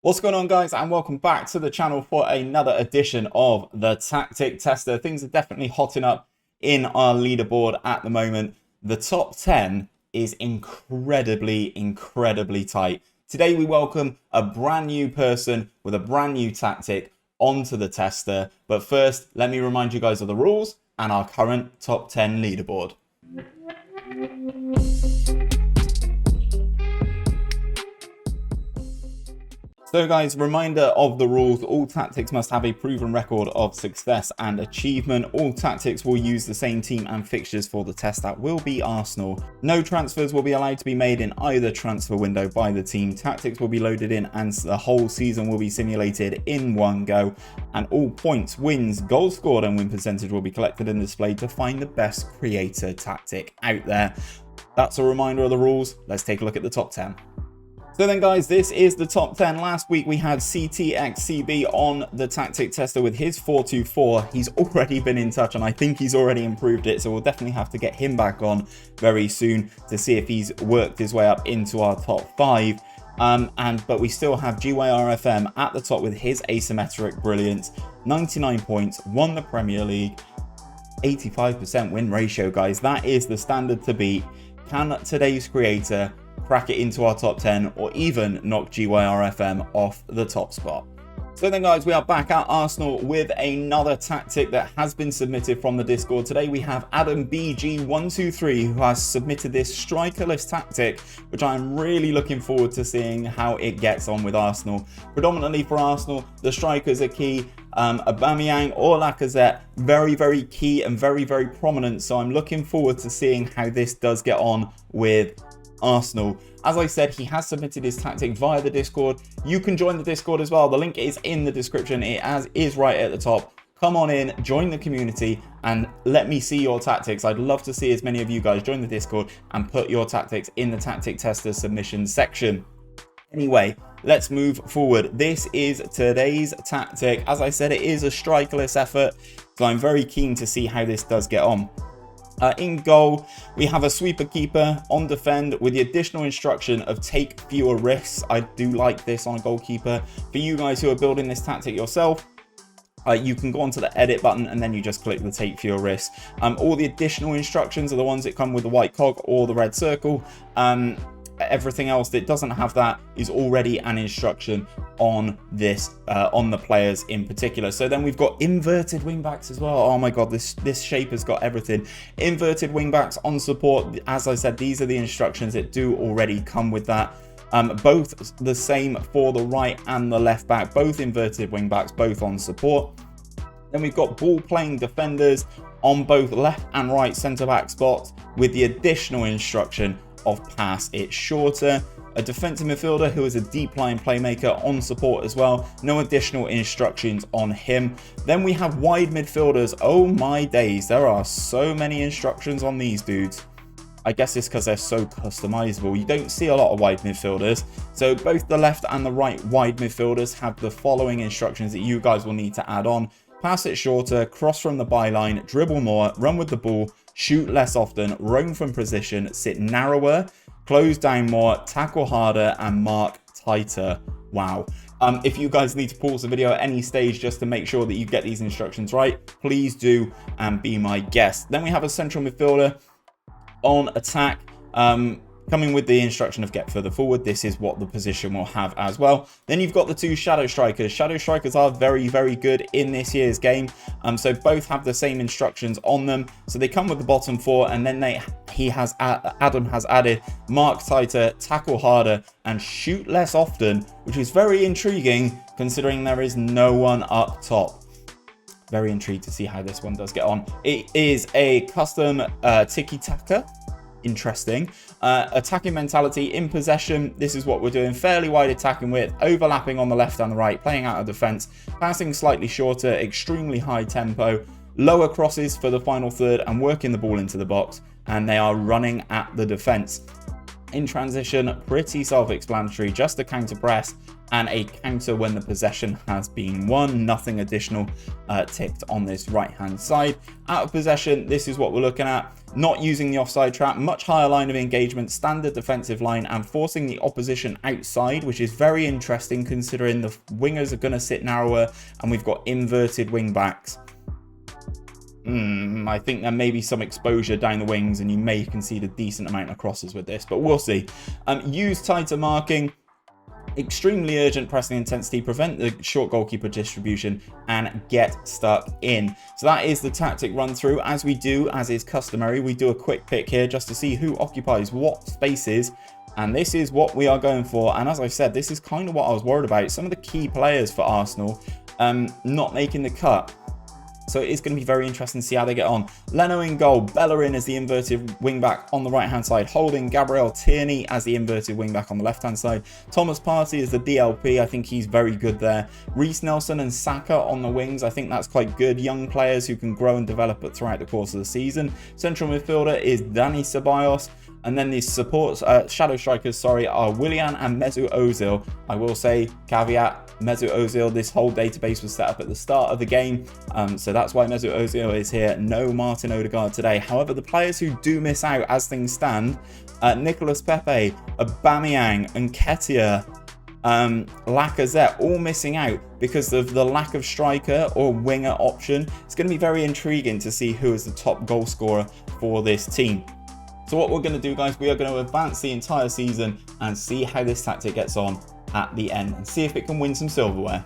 What's going on, guys, and welcome back to the channel for another edition of the Tactic Tester. Things are definitely hotting up in our leaderboard at the moment. The top 10 is incredibly tight. Today we welcome a brand new person with a brand new tactic onto the tester. But first, let me remind you guys of the rules and our current top 10 leaderboard. So guys, reminder of the rules. All tactics must have a proven record of success and achievement. All tactics will use the same team and fixtures for the test. That will be Arsenal. No transfers will be allowed to be made in either transfer window by the team. Tactics will be loaded in and the whole season will be simulated in one go. And all points, wins, goals scored and win percentage will be collected and displayed to find the best creator tactic out there. That's a reminder of the rules. Let's take a look at the top 10. So then, guys, this is the top 10. Last week we had CTXCB on the tactic tester with his 424. He's already been in touch and I think he's already improved it. So we'll definitely have to get him back on very soon to see if he's worked his way up into our top 5. But we still have 𝘼𝙗𝙤𝙪 at the top with his asymmetric brilliance. 99 points, won the Premier League, 85% win ratio, guys. That is the standard to beat. Can today's creator crack it into our top 10 or even knock 𝘼𝙗𝙤𝙪 off the top spot? So then, guys, we are back at Arsenal with another tactic that has been submitted from the Discord. Today we have Addons BG123 who has submitted this strikerless tactic, which I'm really looking forward to seeing how it gets on with Arsenal. Predominantly for Arsenal, the strikers are key. 𝘼𝙗𝙤𝙪 or Lacazette, very key and very prominent. So I'm looking forward to seeing how this does get on with Arsenal. As I said, he has submitted his tactic via the Discord. You can join the Discord as well. The link is in the description. It is right at the top. Come on in, join the community and let me see your tactics. I'd love to see as many of you guys join the Discord and put your tactics in the tactic tester submission section. Anyway, let's move forward. This is today's tactic. As I said, it is a strikerless effort, so I'm very keen to see how this does get on. In goal, we have a sweeper keeper. On defend, with the additional instruction of take fewer risks. I do like this on a goalkeeper. For you guys who are building this tactic yourself, you can go onto the edit button and then you just click the take fewer risks. All the additional instructions are the ones that come with the white cog or the red circle. Everything else that doesn't have that is already an instruction on this, on the players in particular. So then we've got inverted wingbacks as well. Oh my god, this shape has got everything. Inverted wingbacks on support. As I said, these are the instructions that do already come with that. Both the same for the right and the left back. Both inverted wingbacks, both on support. Then we've got ball playing defenders on both left and right centre back spots with the additional instruction of pass it shorter. A defensive midfielder who is a deep line playmaker on support as well. No additional instructions on him. Then we have wide midfielders. Oh my days, there are so many instructions on these dudes. I guess it's because they're so customizable. You don't see a lot of wide midfielders. So both the left and the right wide midfielders have the following instructions that you guys will need to add on. Pass it shorter, cross from the byline, dribble more, run with the ball, shoot less often, roam from position, sit narrower, close down more, tackle harder, and mark tighter. Wow. If you guys need to pause the video at any stage just to make sure that you get these instructions right, please do and be my guest. Then we have a central midfielder on attack. Coming with the instruction of get further forward. This is what the position will have as well. Then you've got the two shadow strikers. Shadow strikers are very good in this year's game. So both have the same instructions on them. So they come with the bottom four, and then Adam has added mark tighter, tackle harder, and shoot less often, which is very intriguing considering there is no one up top. Very intrigued to see how this one does get on. It is a custom tiki-taka. Interesting. Attacking mentality in possession. This is what we're doing. Fairly wide attacking width, overlapping on the left and the right, playing out of defense, passing slightly shorter, extremely high tempo, lower crosses for the final third, and working the ball into the box. And they are running at the defense. In transition, pretty self-explanatory, just a counter press and a counter when the possession has been won. Nothing additional ticked on this right hand side. Out of possession, this is what we're looking at. Not using the offside trap, much higher line of engagement, standard defensive line, and forcing the opposition outside, which is very interesting considering the wingers are going to sit narrower and we've got inverted wing backs. I think there may be some exposure down the wings and you may concede a decent amount of crosses with this, but we'll see. Use tighter marking, extremely urgent pressing intensity, prevent the short goalkeeper distribution, and get stuck in. So that is the tactic run through. As we do, as is customary, we do a quick pick here just to see who occupies what spaces. And this is what we are going for. And as I said, this is kind of what I was worried about. Some of the key players for Arsenal not making the cut. So it is going to be very interesting to see how they get on. Leno in goal, Bellerin as the inverted wing-back on the right-hand side, holding Gabriel Tierney as the inverted wing-back on the left-hand side. Thomas Partey is the DLP, I think he's very good there. Reece Nelson and Saka on the wings, I think that's quite good. Young players who can grow and develop throughout the course of the season. Central midfielder is Dani Ceballos. And then the supports, shadow strikers, are Willian and Mesut Ozil. I will say, caveat, Mesut Ozil, this whole database was set up at the start of the game. So that's why Mesut Ozil is here. No Martin Odegaard today. However, the players who do miss out as things stand, Nicolas Pepe, Aubameyang, Nketiah, Lacazette, all missing out because of the lack of striker or winger option. It's going to be very intriguing to see who is the top goal scorer for this team. So what we're going to do, guys, we are going to advance the entire season and see how this tactic gets on at the end and see if it can win some silverware.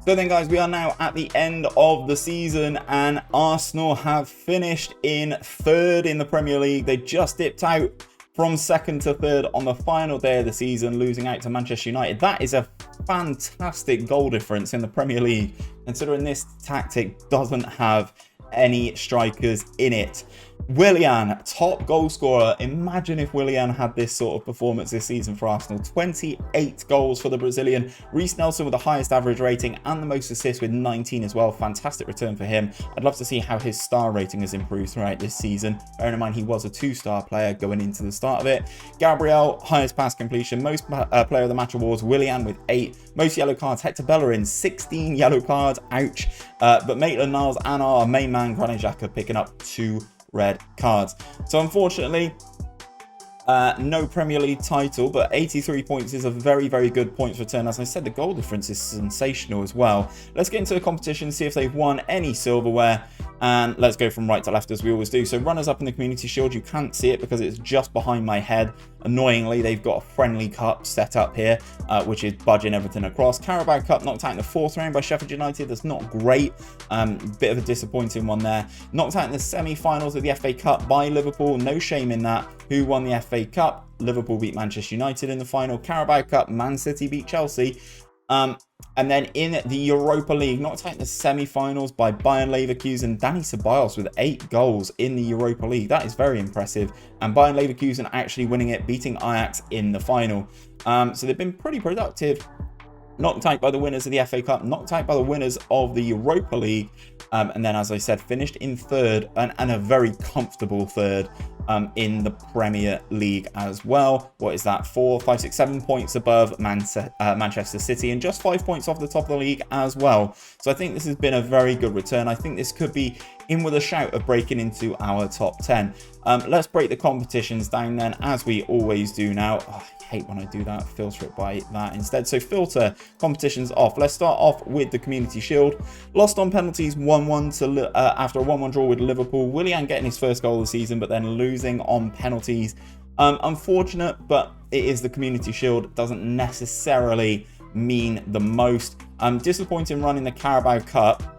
So then, guys, we are now at the end of the season and Arsenal have finished in third in the Premier League. They just dipped out from second to third on the final day of the season, losing out to Manchester United. That is a fantastic goal difference in the Premier League, considering this tactic doesn't have any strikers in it. Willian, top goal scorer. Imagine if Willian had this sort of performance this season for Arsenal. 28 goals for the Brazilian. Reece Nelson with the highest average rating and the most assists with 19 as well. Fantastic return for him. I'd love to see how his star rating has improved throughout this season. Bearing in mind he was a 2-star player going into the start of it. Gabriel, highest pass completion. Most player of the match awards. Willian with 8. Most yellow cards. Hector Bellerin, 16 yellow cards. Ouch. But Maitland-Niles and our main man Granit Xhaka picking up 2 red cards. So unfortunately, no Premier League title, but 83 points is a very, very good points return. As I said, the goal difference is sensational as well. Let's get into the competition, see if they've won any silverware, and let's go from right to left as we always do. So runners up in the Community Shield, you can't see it because it's just behind my head. Annoyingly, they've got a friendly cup set up here, which is budging everything across. Carabao Cup knocked out in the 4th round by Sheffield United. That's not great. Bit of a disappointing one there. Knocked out in the semi-finals of the FA Cup by Liverpool. No shame in that. Who won the FA Cup? Liverpool beat Manchester United in the final. Carabao Cup, Man City beat Chelsea. And then in the Europa League, knocked out in the semi-finals by Bayern Leverkusen. Dani Ceballos with 8 goals in the Europa League. That is very impressive. And Bayern Leverkusen actually winning it, beating Ajax in the final. So they've been pretty productive. Knocked out by the winners of the FA Cup, knocked out by the winners of the Europa League. And then, as I said, finished in 3rd and a very comfortable 3rd in the Premier League as well. What is that? 4, 5, 6, 7 points above Manchester City and just 5 points off the top of the league as well. So I think this has been a very good return. I think this could be in with a shout of breaking into our top 10. Let's break the competitions down then, as we always do now. Oh, I hate when I do that, filter it by that instead. So filter competitions off. Let's start off with the Community Shield. Lost on penalties 1-1 to after a 1-1 draw with Liverpool. Willian getting his first goal of the season, but then losing on penalties. Unfortunate, but it is the Community Shield. Doesn't necessarily mean the most. Disappointing run in the Carabao Cup.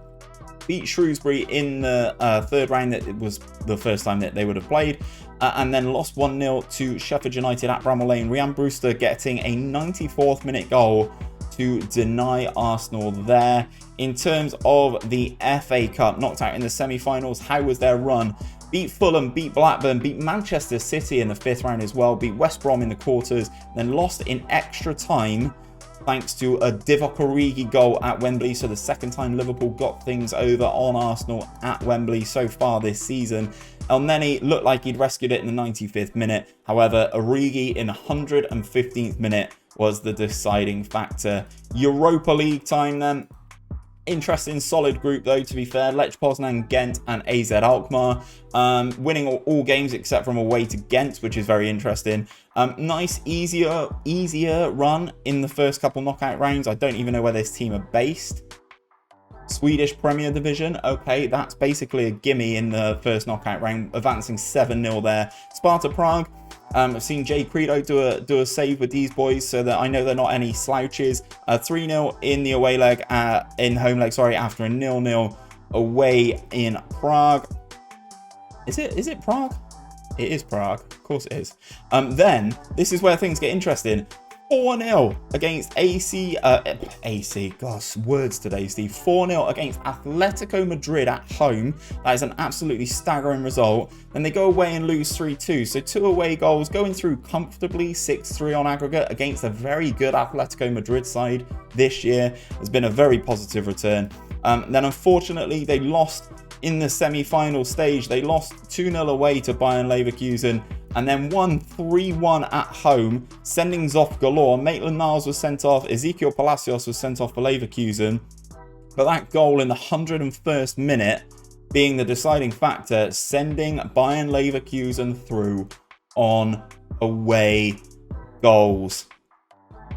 Beat Shrewsbury in the 3rd round. That it was the first time that they would have played. And then lost 1-0 to Sheffield United at Bramall Lane. Ryan Brewster getting a 94th minute goal to deny Arsenal there. In terms of the FA Cup, knocked out in the semi-finals, how was their run? Beat Fulham, beat Blackburn, beat Manchester City in the 5th round as well, beat West Brom in the quarters, then lost in extra time thanks to a Divock Origi goal at Wembley. So the 2nd time Liverpool got things over on Arsenal at Wembley so far this season. El Neni looked like he'd rescued it in the 95th minute. However, Origi in the 115th minute was the deciding factor. Europa League time then. Interesting, solid group though, to be fair. Lech Poznan, Ghent, and AZ Alkmaar. Winning all games except from away to Ghent, which is very interesting. Nice, easier run in the first couple knockout rounds. I don't even know where this team are based. Swedish Premier Division. Okay, that's basically a gimme in the first knockout round, advancing 7-0 there. Sparta Prague. I've seen Jay Credo do a save with these boys, so that I know they're not any slouches. 3-0 in the away leg, in home leg, sorry, after a 0-0 away in Prague. Is it Prague? It is Prague, of course it is. Then this is where things get interesting. 4-0 against AC, gosh, words today, Steve. 4-0 against Atletico Madrid at home. That is an absolutely staggering result. Then they go away and lose 3-2. So 2 away goals, going through comfortably, 6-3 on aggregate against a very good Atletico Madrid side this year. Has been a very positive return. Then unfortunately, they lost in the semi-final stage. They lost 2-0 away to Bayern Leverkusen, and then won 3-1 at home, sending off galore. Maitland-Niles was sent off, Ezequiel Palacios was sent off for Leverkusen, but that goal in the 101st minute being the deciding factor, sending Bayern Leverkusen through on away goals.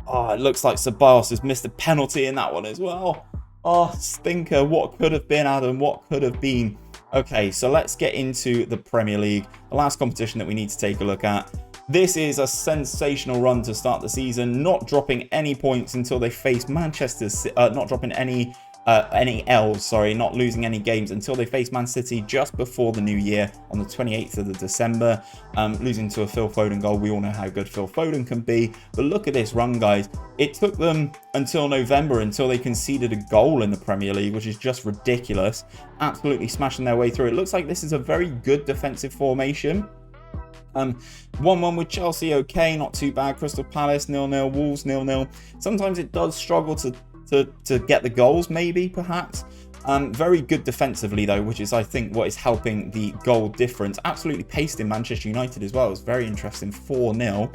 Oh, it looks like Ceballos has missed a penalty in that one as well. Oh, stinker. What could have been, Adam? What could have been? Okay, so let's get into the Premier League, the last competition that we need to take a look at. This is a sensational run to start the season, not dropping any points until they face Manchester City, not dropping any L's, sorry, not losing any games until they face Man City just before the new year on the 28th of December, losing to a Phil Foden goal. We all know how good Phil Foden can be, but look at this run, guys. It took them until November until they conceded a goal in the Premier League, which is just ridiculous. Absolutely smashing their way through. It looks like this is a very good defensive formation. 1-1 with Chelsea, okay, not too bad. Crystal Palace 0-0, Wolves 0-0. Sometimes it does struggle to get the goals, maybe, perhaps. Very good defensively, though, which is, I think, what is helping the goal difference. Absolutely paced in Manchester United as well. It was very interesting, 4-0.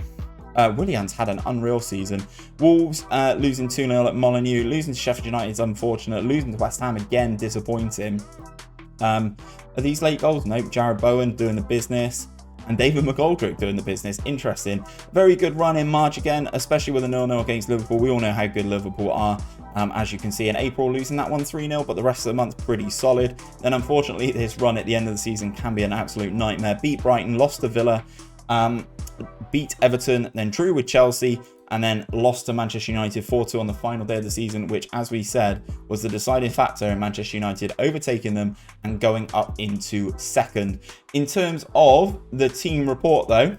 Willian's had an unreal season. Wolves losing 2-0 at Molineux. Losing to Sheffield United is unfortunate. Losing to West Ham, again, disappointing. Are these late goals? Nope. Jared Bowen doing the business. And David McGoldrick doing the business. Interesting. Very good run in March again, especially with a 0-0 against Liverpool. We all know how good Liverpool are. As you can see in April, losing that one 3-0, but the rest of the month pretty solid. Then unfortunately, this run at the end of the season can be an absolute nightmare. Beat Brighton, lost to Villa, beat Everton, then drew with Chelsea, and then lost to Manchester United 4-2 on the final day of the season, which, as we said, was the deciding factor in Manchester United overtaking them and going up into second. In terms of the team report, though,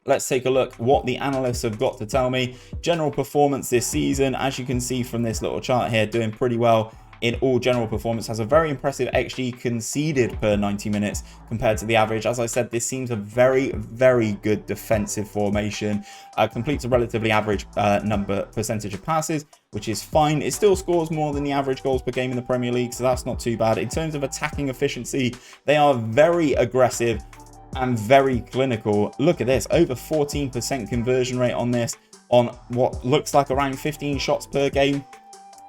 let's take a look what the analysts have got to tell me. General performance this season, as you can see from this little chart here, doing pretty well in all general performance. Has a very impressive XG conceded per 90 minutes compared to the average. As I said, this seems a very, very good defensive formation. Completes a relatively average percentage of passes, which is fine. It still scores more than the average goals per game in the Premier League, so that's not too bad. In terms of attacking efficiency, they are very aggressive and very clinical. Look at this, over 14% conversion rate on this, on what looks like around 15 shots per game.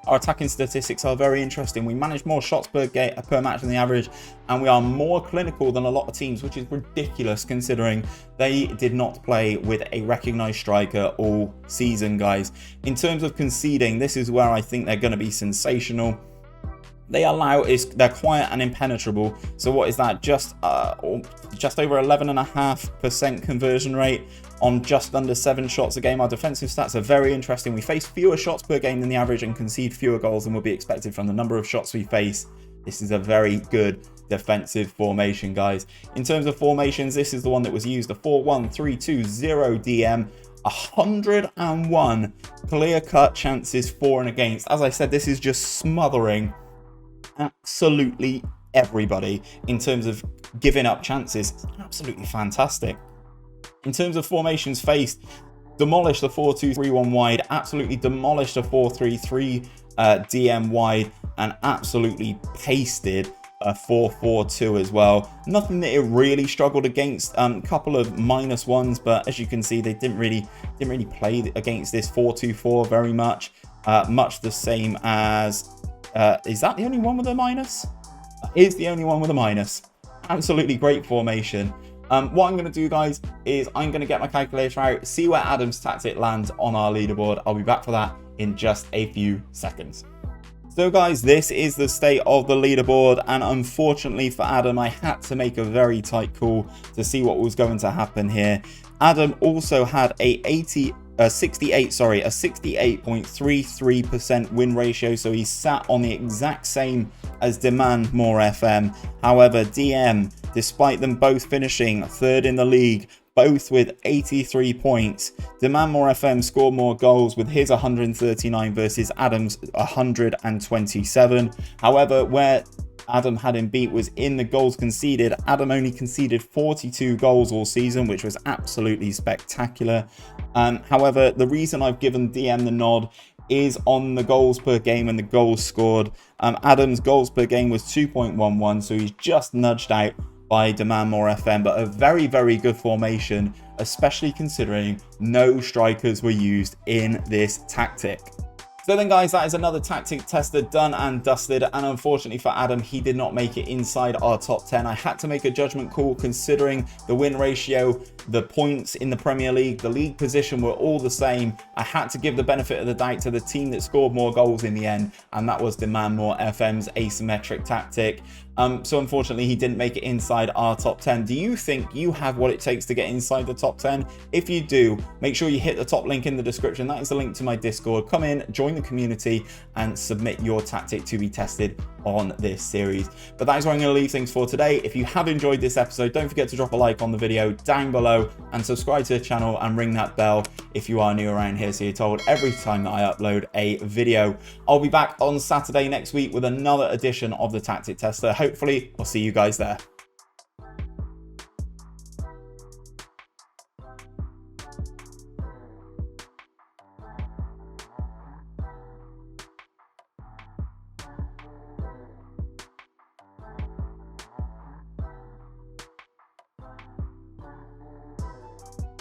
Our attacking statistics are very interesting. We manage more shots per match than the average, and we are more clinical than a lot of teams, which is ridiculous considering they did not play with a recognised striker all season, guys. In terms of conceding, this is where I think they're going to be sensational. They allow they're quiet and impenetrable. So what is that? Just over 11.5% conversion rate on just under 7 shots a game. Our defensive stats are very interesting. We face fewer shots per game than the average and concede fewer goals than would be expected from the number of shots we face. This is a very good defensive formation, guys. In terms of formations, this is the one that was used, the 4-1-3-2-0 DM. 101 clear-cut chances for and against. As I said, this is just smothering absolutely everybody in terms of giving up chances. It's absolutely fantastic. In terms of formations faced, demolished the 4-2-3-1 wide, absolutely demolished the 4-3-3 DM wide, and absolutely pasted 4-4-2 as well. Nothing that it really struggled against. Couple of -1s, but as you can see, they didn't really play against this 4-2-4 very much. Much the same as is that the only one with a minus? Is the only one with a minus. Absolutely great formation. What I'm going to do, guys, is I'm going to get my calculator out, see where Adam's tactic lands on our leaderboard. I'll be back for that in just a few seconds. So guys, this is the state of the leaderboard, and unfortunately for Adam, I had to make a very tight call to see what was going to happen here. Adam also had a 68.33% win ratio, so he sat on the exact same as Demand More FM. However, DM, despite them both finishing third in the league, both with 83 points, Demand More FM scored more goals with his 139 versus Adam's 127. However, where Adam had him beat was in the goals conceded. Adam only conceded 42 goals all season, which was absolutely spectacular. However, the reason I've given DM the nod is on the goals per game and the goals scored. Adam's goals per game was 2.11, so he's just nudged out by Demand More FM, but a very, very good formation, especially considering no strikers were used in this tactic. So then, guys, that is another tactic tester done and dusted, and unfortunately for Adam, he did not make it inside our top 10. I had to make a judgment call considering the win ratio, the points in the Premier League, the league position were all the same. I had to give the benefit of the doubt to the team that scored more goals in the end, and that was Demand More FM's asymmetric tactic. So unfortunately, he didn't make it inside our top 10. Do you think you have what it takes to get inside the top 10? If you do, make sure you hit the top link in the description. That is the link to my Discord. Come in, join the community, and submit your tactic to be tested on this series. But that is where I'm going to leave things for today. If you have enjoyed this episode, don't forget to drop a like on the video down below and subscribe to the channel and ring that bell if you are new around here so you're told every time that I upload a video. I'll be back on Saturday next week with another edition of the Tactic Tester. Hopefully, I'll see you guys there.